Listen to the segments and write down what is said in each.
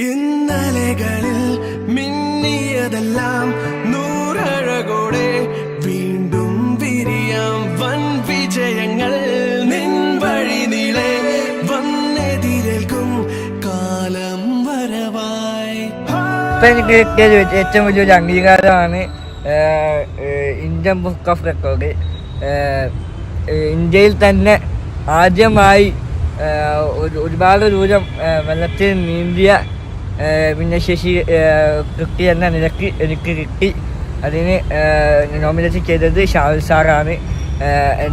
ഇന്നലകളിൽ മിന്നിയതെല്ലാം നൂറഴകോടെ വീണ്ടും വിരിയാം വൻ വിജയങ്ങൾ നിൻ വഴി നീളെ വന്നെതിരേൽക്കും കാലം വരവായി. ഇപ്പൊ എനിക്ക് കിട്ടിയത് ഏറ്റവും വലിയൊരു അംഗീകാരമാണ് ഇന്ത്യൻ ബുക്ക് ഓഫ് റെക്കോർഡ്. ഇന്ത്യയിൽ തന്നെ ആദ്യമായി ഒരുപാട് ദൂരം വെള്ളത്തിൽ നീന്തിയ ഭിന്നശേഷി കുട്ടി എന്ന നിലയ്ക്ക് എനിക്ക് കിട്ടി. അതിന് നോമിനേറ്റ് ചെയ്തത് ഷാഹുൽ സാറാണ്.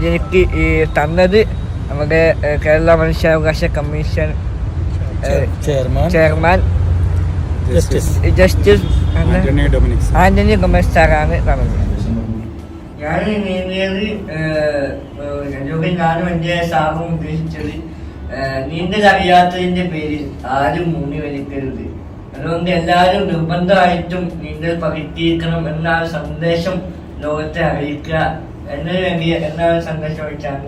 എനിക്ക് തന്നത് നമ്മുടെ കേരള മനുഷ്യാവകാശ commission chairman justice Antony Dominic സാറാണ് തന്നത്. ഞാൻ നീന്തിയത് ഞാനും എൻ്റെ സാറും ഉദ്ദേശിച്ചത് നീന്തൽ അറിയാത്തതിന്റെ പേരിൽ ആരും മുങ്ങി വലിക്കരുത്, അതുകൊണ്ട് എല്ലാവരും നിർബന്ധമായിട്ടും നീന്തൽ പഠിപ്പിക്കണം എന്നാണ് സന്ദേശം ലോകത്തെ അറിയിക്കുക എന്നതിന് വേണ്ടി എന്നാണ് സന്ദേശം വെച്ചാണ്